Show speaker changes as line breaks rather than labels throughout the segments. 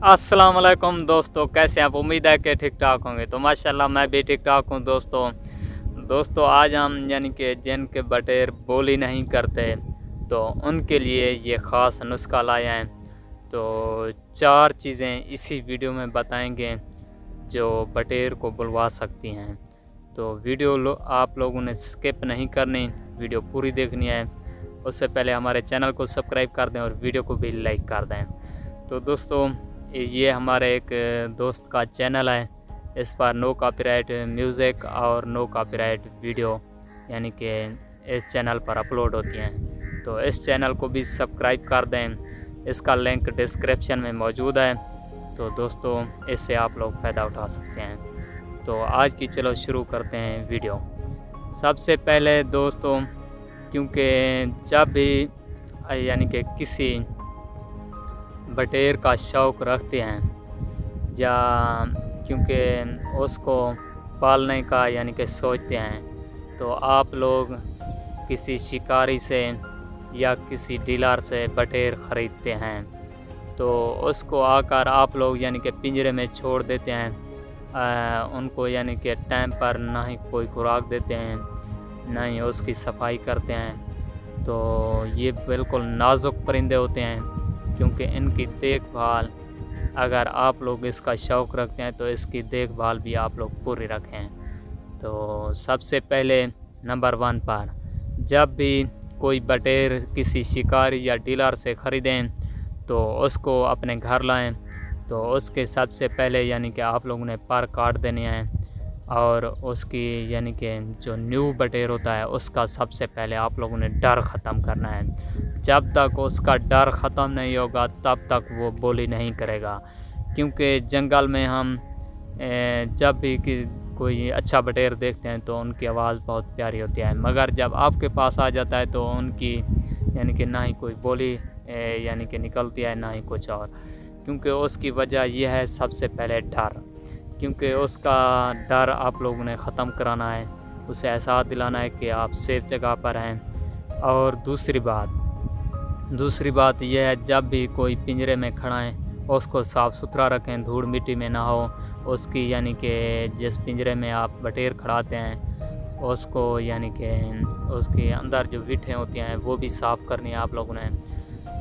अस्सलाम वालेकुम दोस्तों, कैसे हैं आप? उम्मीद है कि ठीक ठाक होंगे। तो माशाल्लाह मैं भी ठीक ठाक हूँ दोस्तों आज हम यानी कि जिनके बटेर बोली नहीं करते तो उनके लिए ये ख़ास नुस्खा लाए हैं। तो 4 चीज़ें इसी वीडियो में बताएंगे जो बटेर को बुलवा सकती हैं। तो वीडियो आप लोगों ने स्किप नहीं करनी, वीडियो पूरी देखनी है। उससे पहले हमारे चैनल को सब्सक्राइब कर दें और वीडियो को भी लाइक कर दें। तो दोस्तों ये हमारे एक दोस्त का चैनल है, इस पर नो कॉपीराइट म्यूज़िक और नो कॉपीराइट वीडियो यानी कि इस चैनल पर अपलोड होती हैं। तो इस चैनल को भी सब्सक्राइब कर दें, इसका लिंक डिस्क्रिप्शन में मौजूद है। तो दोस्तों इससे आप लोग फ़ायदा उठा सकते हैं। तो आज की चलो शुरू करते हैं वीडियो। सबसे पहले दोस्तों, क्योंकि जब भी यानी कि किसी बटेर का शौक़ रखते हैं या क्योंकि उसको पालने का यानी कि सोचते हैं, तो आप लोग किसी शिकारी से या किसी डीलर से बटेर ख़रीदते हैं तो उसको आकर आप लोग यानी कि पिंजरे में छोड़ देते हैं। उनको यानी कि टाइम पर ना ही कोई खुराक देते हैं, ना ही उसकी सफाई करते हैं। तो ये बिल्कुल नाजुक परिंदे होते हैं, क्योंकि इनकी देखभाल अगर आप लोग इसका शौक़ रखते हैं तो इसकी देखभाल भी आप लोग पूरी रखें। तो सबसे पहले नंबर 1 पर जब भी कोई बटेर किसी शिकारी या डीलर से ख़रीदें तो उसको अपने घर लाएं। तो उसके सबसे पहले यानी कि आप लोगों ने पर काट देने हैं और उसकी यानी कि जो न्यू बटेर होता है उसका सबसे पहले आप लोगों ने डर ख़त्म करना है। जब तक उसका डर ख़त्म नहीं होगा तब तक वो बोली नहीं करेगा, क्योंकि जंगल में हम जब भी कोई अच्छा बटेर देखते हैं तो उनकी आवाज़ बहुत प्यारी होती है, मगर जब आपके पास आ जाता है तो उनकी यानी कि ना ही कोई बोली यानी कि निकलती है, ना ही कुछ और। क्योंकि उसकी वजह यह है सबसे पहले डर, क्योंकि उसका डर आप लोगों ने ख़त्म कराना है, उसे एहसास दिलाना है कि आप सेफ जगह पर हैं। और दूसरी बात यह है, जब भी कोई पिंजरे में खड़ा है उसको साफ़ सुथरा रखें, धूल मिट्टी में ना हो उसकी, यानी कि जिस पिंजरे में आप बटेर खड़ाते हैं उसको यानी कि उसके अंदर जो विठें होती हैं वो भी साफ़ करनी है आप लोगों ने।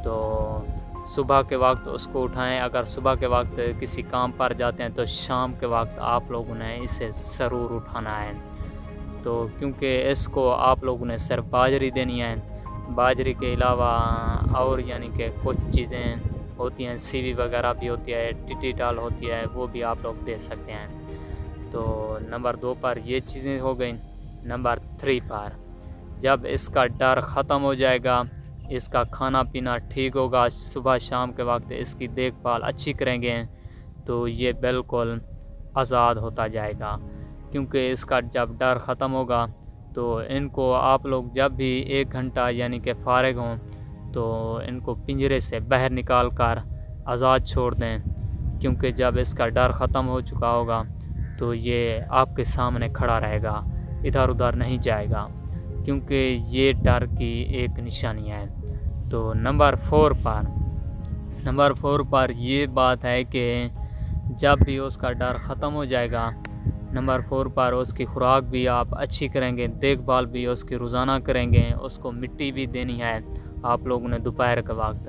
तो सुबह के वक्त उसको उठाएं, अगर सुबह के वक्त किसी काम पर जाते हैं तो शाम के वक्त आप लोगों ने इसे ज़रूर उठाना है। तो क्योंकि इसको आप लोगों ने सिर्फ बाजरी देनी है, बाजरी के अलावा और यानी कि कुछ चीज़ें होती हैं, सीवी वगैरह भी होती है, टिटी डाल होती है, वो भी आप लोग दे सकते हैं। तो नंबर 2 पर ये चीज़ें हो गई। नंबर 3 पर जब इसका डर ख़त्म हो जाएगा, इसका खाना पीना ठीक होगा, सुबह शाम के वक्त इसकी देखभाल अच्छी करेंगे तो ये बिल्कुल आज़ाद होता जाएगा। क्योंकि इसका जब डर ख़त्म होगा तो इनको आप लोग जब भी 1 घंटा यानी कि फ़ारिग हों तो इनको पिंजरे से बाहर निकाल कर आज़ाद छोड़ दें, क्योंकि जब इसका डर ख़त्म हो चुका होगा तो ये आपके सामने खड़ा रहेगा, इधर उधर नहीं जाएगा, क्योंकि ये डर की एक निशानी है। तो नंबर 4 पर ये बात है कि जब भी उसका डर ख़त्म हो जाएगा, नंबर 4 पर उसकी खुराक भी आप अच्छी करेंगे, देखभाल भी उसकी रोज़ाना करेंगे, उसको मिट्टी भी देनी है आप लोगों ने दोपहर के वक्त,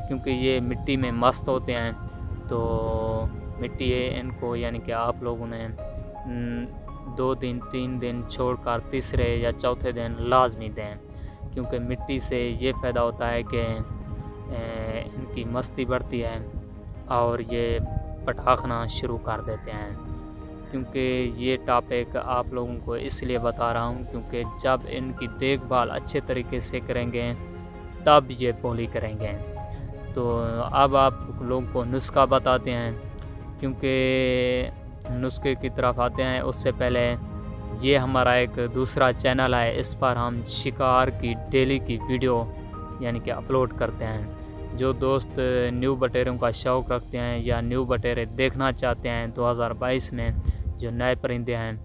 क्योंकि ये मिट्टी में मस्त होते हैं। तो मिट्टी इनको यानी कि आप लोगों ने 2 दिन 3 दिन छोड़कर तीसरे या चौथे दिन लाजमी दें, क्योंकि मिट्टी से ये फ़ायदा होता है कि इनकी मस्ती बढ़ती है और ये पटाखना शुरू कर देते हैं। क्योंकि ये टॉपिक आप लोगों को इसलिए बता रहा हूँ क्योंकि जब इनकी देखभाल अच्छे तरीके से करेंगे तब ये बोली करेंगे। तो अब आप लोगों को नुस्खा बताते हैं, क्योंकि नुस्खे की तरफ आते हैं उससे पहले ये हमारा एक दूसरा चैनल है, इस पर हम शिकार की डेली की वीडियो यानी कि अपलोड करते हैं। जो दोस्त न्यू बटेरों का शौक़ रखते हैं या न्यू बटेरे देखना चाहते हैं 2022 में जो नए परिंदे हैं,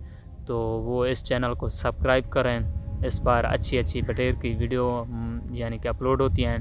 तो वो इस चैनल को सब्सक्राइब करें। इस पर अच्छी बटेर की वीडियो यानी कि अपलोड होती हैं।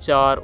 4